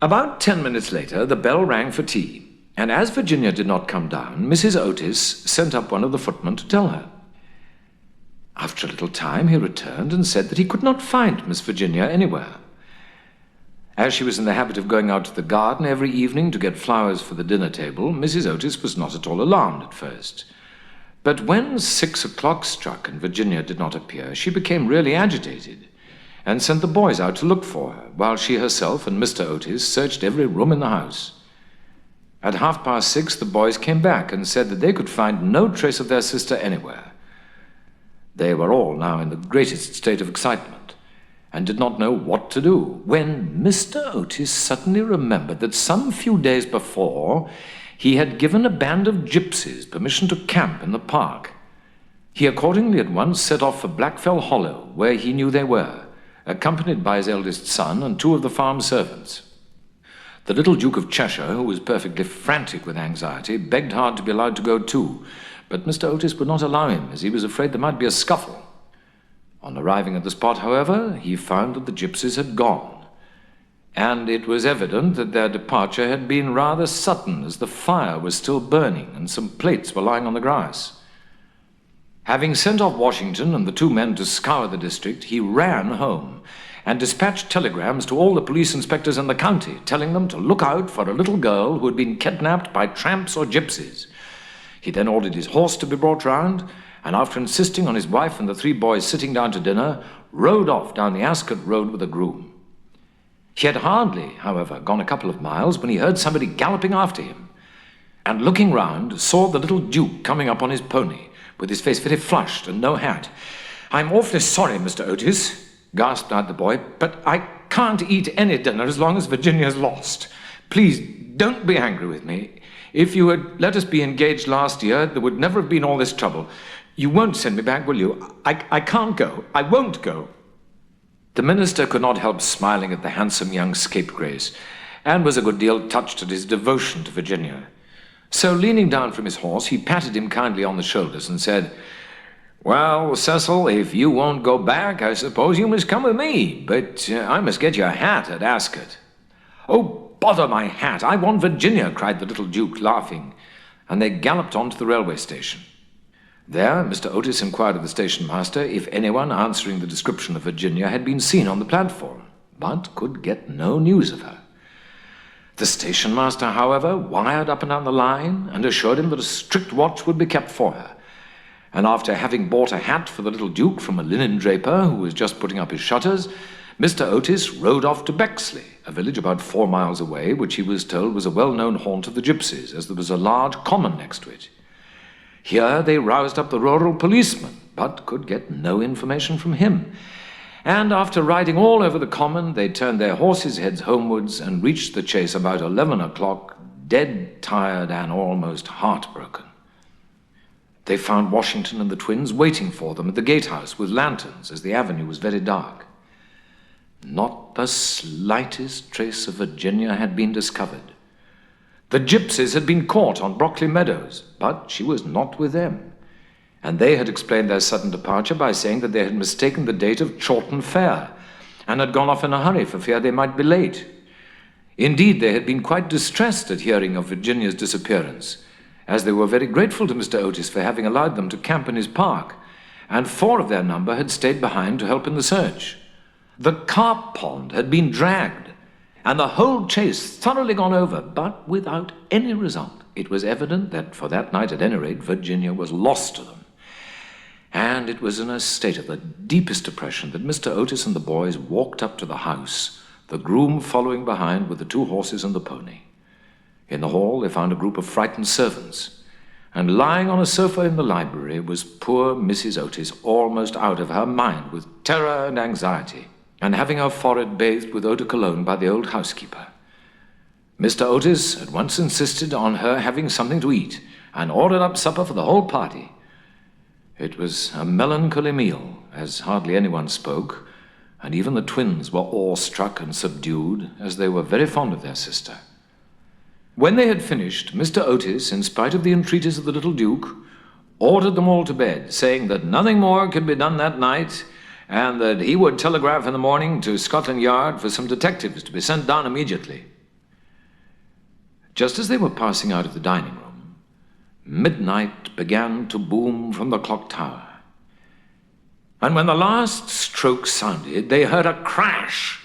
About 10 minutes later, the bell rang for tea, and as Virginia did not come down, Mrs. Otis sent up one of the footmen to tell her. After a little time, he returned and said that he could not find Miss Virginia anywhere. As she was in the habit of going out to the garden every evening to get flowers for the dinner table, Mrs. Otis was not at all alarmed at first. But when 6 o'clock struck and Virginia did not appear, she became really agitated and sent the boys out to look for her, while she herself and Mr. Otis searched every room in the house. At 6:30, the boys came back and said that they could find no trace of their sister anywhere. They were all now in the greatest state of excitement and did not know what to do, when Mr. Otis suddenly remembered that some few days before he had given a band of gypsies permission to camp in the park. He accordingly at once set off for Blackfell Hollow, where he knew they were, accompanied by his eldest son and 2 of the farm servants. The little Duke of Cheshire, who was perfectly frantic with anxiety, begged hard to be allowed to go too, but Mr. Otis would not allow him, as he was afraid there might be a scuffle. On arriving at the spot, however, he found that the gypsies had gone, and it was evident that their departure had been rather sudden, as the fire was still burning and some plates were lying on the grass. Having sent off Washington and the 2 men to scour the district, he ran home and dispatched telegrams to all the police inspectors in the county, telling them to look out for a little girl who had been kidnapped by tramps or gypsies. He then ordered his horse to be brought round, and after insisting on his wife and the 3 boys sitting down to dinner, rode off down the Ascot Road with a groom. He had hardly, however, gone a couple of miles when he heard somebody galloping after him, and looking round, saw the little Duke coming up on his pony, with his face very flushed and no hat. "I'm awfully sorry, Mr. Otis," gasped out the boy, "but I can't eat any dinner as long as Virginia's lost. Please don't be angry with me. If you had let us be engaged last year, there would never have been all this trouble. You won't send me back, will you? I can't go. I won't go." The minister could not help smiling at the handsome young scapegrace, and was a good deal touched at his devotion to Virginia. So, leaning down from his horse, he patted him kindly on the shoulders and said, "Well, Cecil, if you won't go back, I suppose you must come with me, but I must get your hat at Ascot." "Oh, bother my hat! I want Virginia," cried the little Duke, laughing, and they galloped on to the railway station. There, Mr. Otis inquired of the station master if anyone answering the description of Virginia had been seen on the platform, but could get no news of her. The station master, however, wired up and down the line and assured him that a strict watch would be kept for her. And after having bought a hat for the little Duke from a linen draper who was just putting up his shutters, Mr. Otis rode off to Bexley, a village about 4 miles away, which he was told was a well-known haunt of the gypsies, as there was a large common next to it. Here they roused up the rural policeman, but could get no information from him. And after riding all over the common, they turned their horses' heads homewards and reached the chase about 11 o'clock, dead tired and almost heartbroken. They found Washington and the twins waiting for them at the gatehouse with lanterns, as the avenue was very dark. Not the slightest trace of Virginia had been discovered. The gypsies had been caught on Brockley Meadows, but she was not with them, and they had explained their sudden departure by saying that they had mistaken the date of Chawton Fair and had gone off in a hurry for fear they might be late. Indeed, they had been quite distressed at hearing of Virginia's disappearance, as they were very grateful to Mr. Otis for having allowed them to camp in his park, and 4 of their number had stayed behind to help in the search. The carp pond had been dragged, and the whole chase thoroughly gone over, but without any result. It was evident that, for that night at any rate, Virginia was lost to them. And it was in a state of the deepest depression that Mr. Otis and the boys walked up to the house, the groom following behind with the 2 horses and the pony. In the hall they found a group of frightened servants, and lying on a sofa in the library was poor Mrs. Otis, almost out of her mind with terror and anxiety, and having her forehead bathed with eau de cologne by the old housekeeper. Mr. Otis at once insisted on her having something to eat, and ordered up supper for the whole party. It was a melancholy meal, as hardly anyone spoke, and even the twins were awestruck and subdued, as they were very fond of their sister. When they had finished, Mr. Otis, in spite of the entreaties of the little Duke, ordered them all to bed, saying that nothing more could be done that night, and that he would telegraph in the morning to Scotland Yard for some detectives to be sent down immediately. Just as they were passing out of the dining room, midnight began to boom from the clock tower. And when the last stroke sounded, they heard a crash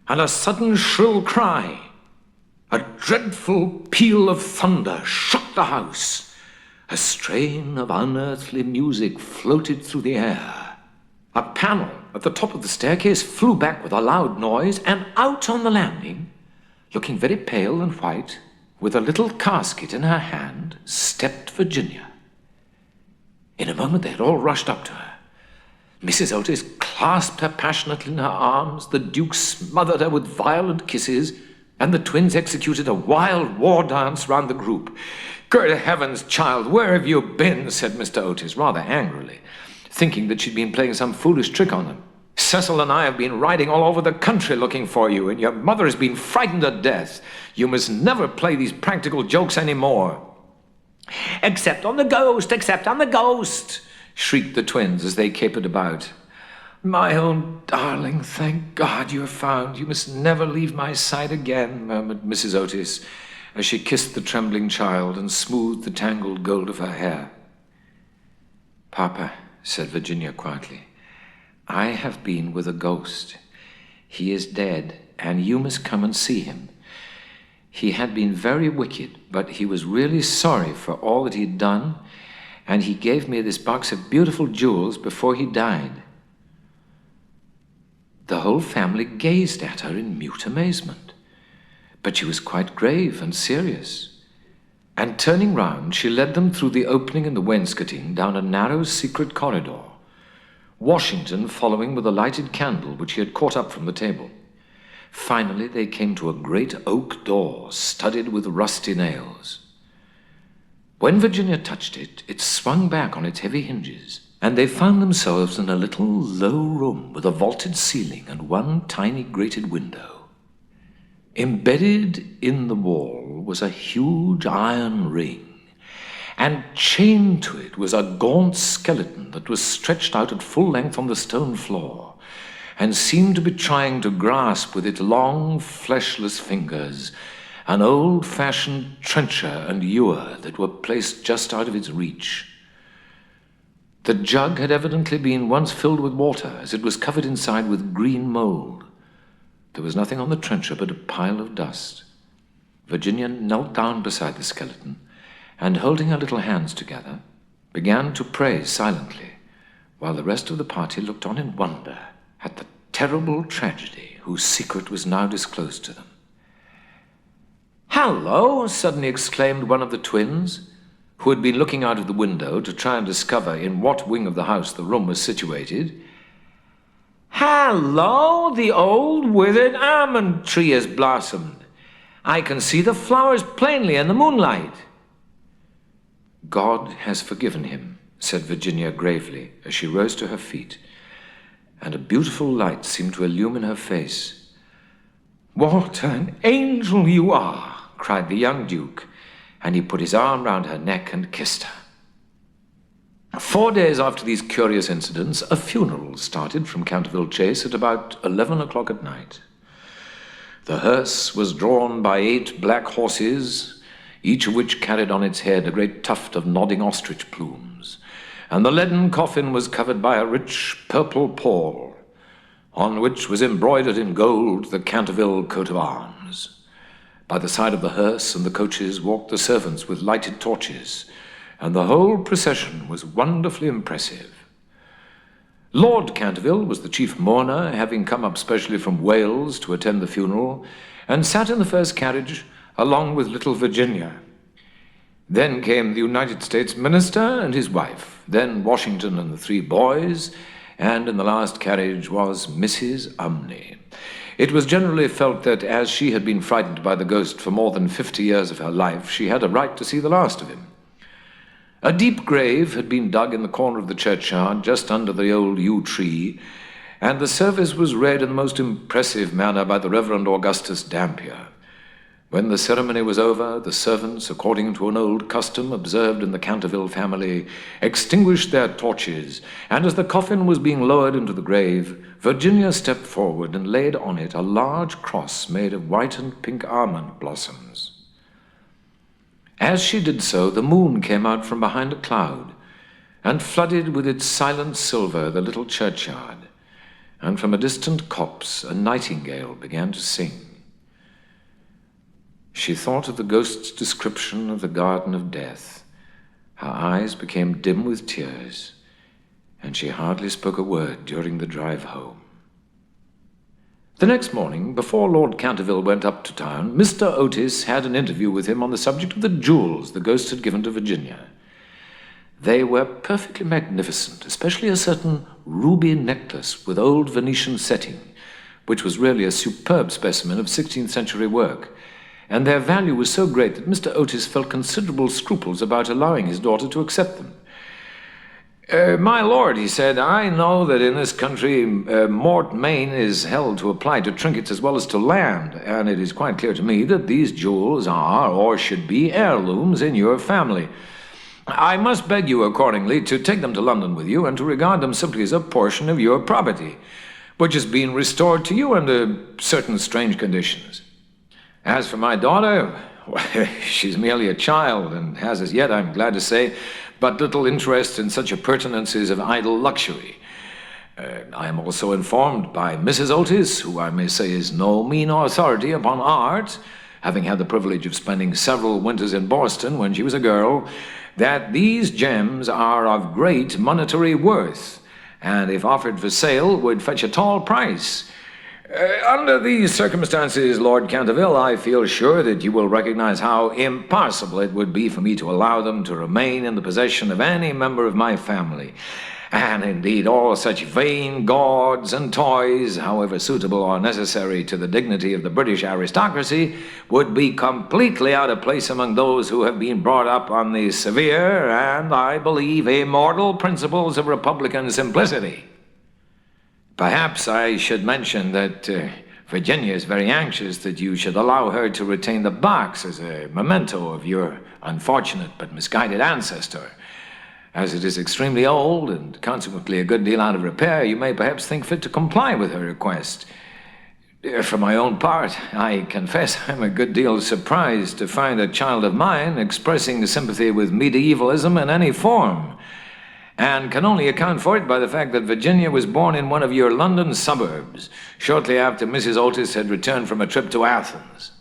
and a sudden shrill cry. A dreadful peal of thunder shook the house. A strain of unearthly music floated through the air. A panel at the top of the staircase flew back with a loud noise, and out on the landing, looking very pale and white, with a little casket in her hand, stepped Virginia. In a moment they had all rushed up to her. Mrs. Otis clasped her passionately in her arms, the Duke smothered her with violent kisses, and the twins executed a wild war dance round the group. "Good heavens, child, where have you been?" said Mr. Otis, rather angrily, thinking that she'd been playing some foolish trick on them. "Cecil and I have been riding all over the country looking for you, and your mother has been frightened to death. You must never play these practical jokes any more." "Except on the ghost, except on the ghost!" shrieked the twins as they capered about. "My own darling, thank God you're found. You must never leave my side again," murmured Mrs. Otis, as she kissed the trembling child and smoothed the tangled gold of her hair. "Papa," said Virginia quietly, "I have been with a ghost. He is dead, and you must come and see him. He had been very wicked, but he was really sorry for all that he'd done, and he gave me this box of beautiful jewels before he died." The whole family gazed at her in mute amazement, but she was quite grave and serious. And turning round, she led them through the opening in the wainscoting down a narrow secret corridor, Washington following with a lighted candle which he had caught up from the table. Finally, they came to a great oak door studded with rusty nails. When Virginia touched it, it swung back on its heavy hinges, and they found themselves in a little low room with a vaulted ceiling and one tiny grated window. Embedded in the wall was a huge iron ring, and chained to it was a gaunt skeleton that was stretched out at full length on the stone floor, and seemed to be trying to grasp with its long, fleshless fingers an old-fashioned trencher and ewer that were placed just out of its reach. The jug had evidently been once filled with water, as it was covered inside with green mold. There was nothing on the trencher but a pile of dust. Virginia knelt down beside the skeleton, and holding her little hands together, began to pray silently, while the rest of the party looked on in wonder at the terrible tragedy whose secret was now disclosed to them. "Hallo!" suddenly exclaimed one of the twins, who had been looking out of the window to try and discover in what wing of the house the room was situated. "Hallo! The old withered almond tree has blossomed. I can see the flowers plainly in the moonlight." "God has forgiven him," said Virginia gravely as she rose to her feet, and a beautiful light seemed to illumine her face. "What an angel you are!" cried the young Duke, and he put his arm round her neck and kissed her. 4 days after these curious incidents, a funeral started from Canterville Chase at about 11 o'clock at night. The hearse was drawn by 8 black horses, each of which carried on its head a great tuft of nodding ostrich plumes, and the leaden coffin was covered by a rich purple pall, on which was embroidered in gold the Canterville coat of arms. By the side of the hearse and the coaches walked the servants with lighted torches, and the whole procession was wonderfully impressive. Lord Canterville was the chief mourner, having come up specially from Wales to attend the funeral, and sat in the first carriage along with little Virginia. Then came the United States minister and his wife, then Washington and the 3 boys, and in the last carriage was Mrs. Umney. It was generally felt that as she had been frightened by the ghost for more than 50 years of her life, she had a right to see the last of him. A deep grave had been dug in the corner of the churchyard, just under the old yew tree, and the service was read in the most impressive manner by the Reverend Augustus Dampier. When the ceremony was over, the servants, according to an old custom observed in the Canterville family, extinguished their torches, and as the coffin was being lowered into the grave, Virginia stepped forward and laid on it a large cross made of white and pink almond blossoms. As she did so, the moon came out from behind a cloud and flooded with its silent silver the little churchyard, and from a distant copse a nightingale began to sing. She thought of the ghost's description of the garden of death. Her eyes became dim with tears, and she hardly spoke a word during the drive home. The next morning, before Lord Canterville went up to town, Mr. Otis had an interview with him on the subject of the jewels the ghost had given to Virginia. They were perfectly magnificent, especially a certain ruby necklace with old Venetian setting, which was really a superb specimen of 16th century work, and their value was so great that Mr. Otis felt considerable scruples about allowing his daughter to accept them. My lord, he said, I know that in this country mort main is held to apply to trinkets as well as to land, and it is quite clear to me that these jewels are, or should be, heirlooms in your family. I must beg you, accordingly, to take them to London with you and to regard them simply as a portion of your property, which has been restored to you under certain strange conditions. As for my daughter, she's merely a child and has as yet, I'm glad to say, but little interest in such appurtenances of idle luxury. I am also informed by Mrs. Otis, who I may say is no mean authority upon art, having had the privilege of spending several winters in Boston when she was a girl, that these gems are of great monetary worth, and if offered for sale would fetch a tall price. Under these circumstances, Lord Canterville, I feel sure that you will recognize how impossible it would be for me to allow them to remain in the possession of any member of my family. And indeed, all such vain gauds and toys, however suitable or necessary to the dignity of the British aristocracy, would be completely out of place among those who have been brought up on the severe and, I believe, immortal principles of republican simplicity. Perhaps I should mention that Virginia is very anxious that you should allow her to retain the box as a memento of your unfortunate but misguided ancestor. As it is extremely old and consequently a good deal out of repair, you may perhaps think fit to comply with her request. For my own part, I confess I'm a good deal surprised to find a child of mine expressing sympathy with medievalism in any form, and can only account for it by the fact that Virginia was born in one of your London suburbs, shortly after Mrs. Otis had returned from a trip to Athens.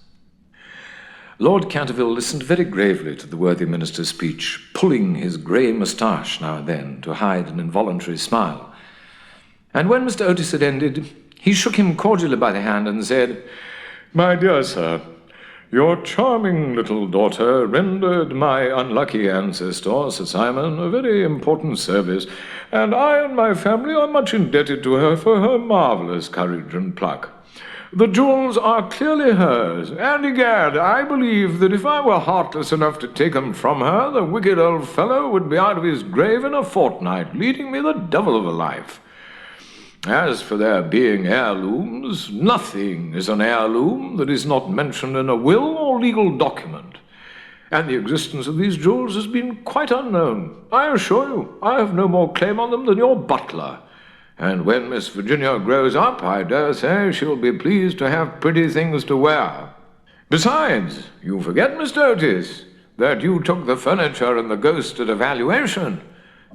Lord Caterville listened very gravely to the worthy minister's speech, pulling his grey moustache now and then to hide an involuntary smile. And when Mr. Otis had ended, he shook him cordially by the hand and said, My dear sir, your charming little daughter rendered my unlucky ancestor, Sir Simon, a very important service, and I and my family are much indebted to her for her marvellous courage and pluck. The jewels are clearly hers, and egad, I believe that if I were heartless enough to take them from her, the wicked old fellow would be out of his grave in a fortnight, leading me the devil of a life. As for their being heirlooms, nothing is an heirloom that is not mentioned in a will or legal document, and the existence of these jewels has been quite unknown. I assure you, I have no more claim on them than your butler, and when Miss Virginia grows up, I dare say she'll be pleased to have pretty things to wear. Besides, you forget, Mr. Otis, that you took the furniture and the ghost at a valuation,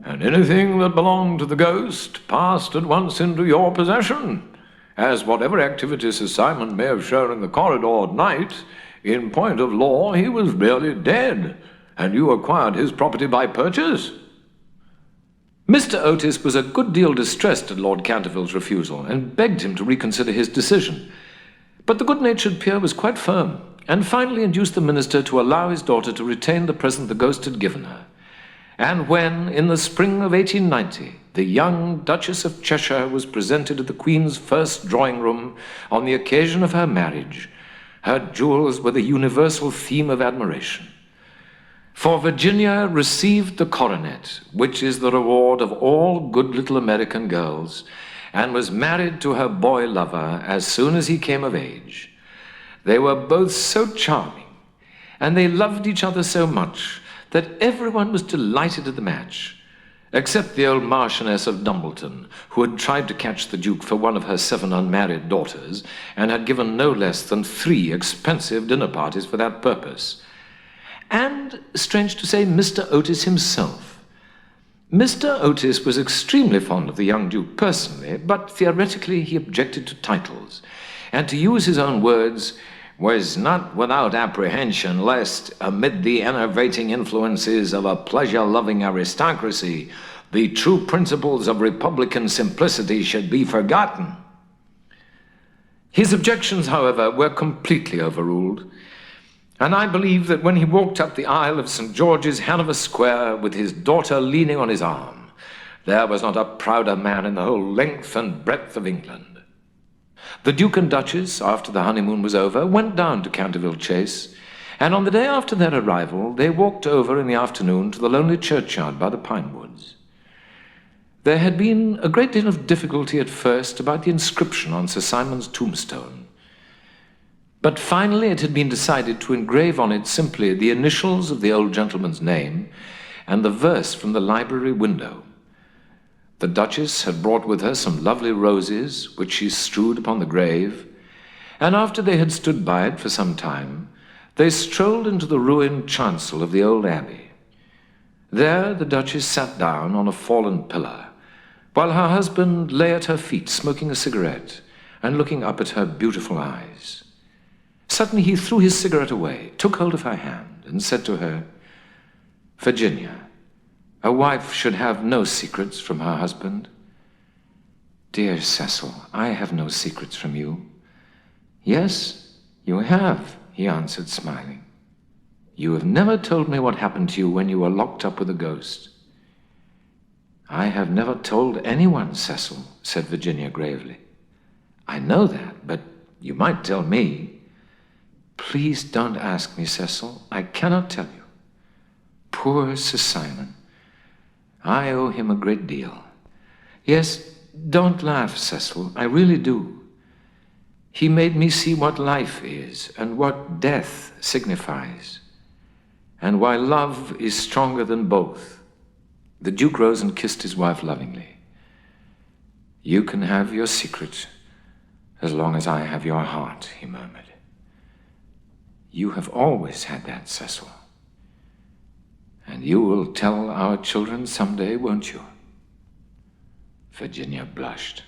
and anything that belonged to the ghost passed at once into your possession, as whatever activities Sir Simon may have shown in the corridor at night, in point of law he was really dead, and you acquired his property by purchase. Mr. Otis was a good deal distressed at Lord Canterville's refusal, and begged him to reconsider his decision. But the good-natured peer was quite firm, and finally induced the minister to allow his daughter to retain the present the ghost had given her. And when, in the spring of 1890, the young Duchess of Cheshire was presented at the Queen's first drawing-room on the occasion of her marriage, her jewels were the universal theme of admiration. For Virginia received the coronet, which is the reward of all good little American girls, and was married to her boy lover as soon as he came of age. They were both so charming, and they loved each other so much, that everyone was delighted at the match, except the old Marchioness of Dumbleton, who had tried to catch the Duke for one of her 7 unmarried daughters, and had given no less than 3 expensive dinner parties for that purpose. and, strange to say, Mr. Otis himself. Mr. Otis was extremely fond of the young Duke personally, but theoretically he objected to titles, and, to use his own words, was not without apprehension lest, amid the enervating influences of a pleasure-loving aristocracy, the true principles of republican simplicity should be forgotten. His objections, however, were completely overruled, and I believe that when he walked up the aisle of St. George's, Hanover Square, with his daughter leaning on his arm, there was not a prouder man in the whole length and breadth of England. The Duke and Duchess, after the honeymoon was over, went down to Canterville Chase, and on the day after their arrival, they walked over in the afternoon to the lonely churchyard by the pine woods. There had been a great deal of difficulty at first about the inscription on Sir Simon's tombstone, but finally it had been decided to engrave on it simply the initials of the old gentleman's name and the verse from the library window. The Duchess had brought with her some lovely roses, which she strewed upon the grave, and after they had stood by it for some time, they strolled into the ruined chancel of the old abbey. There the Duchess sat down on a fallen pillar, while her husband lay at her feet smoking a cigarette and looking up at her beautiful eyes. Suddenly he threw his cigarette away, took hold of her hand, and said to her, "Virginia, a wife should have no secrets from her husband." "Dear Cecil, I have no secrets from you." "Yes, you have," he answered, smiling. "You have never told me what happened to you when you were locked up with a ghost." "I have never told anyone, Cecil," said Virginia gravely. "I know that, but you might tell me." "Please don't ask me, Cecil. I cannot tell you. Poor Sir Simon. I owe him a great deal. Yes, don't laugh, Cecil. I really do. He made me see what life is and what death signifies, and why love is stronger than both." The Duke rose and kissed his wife lovingly. "You can have your secret as long as I have your heart," he murmured. "You have always had that, Cecil. And you will tell our children someday, won't you?" Virginia blushed.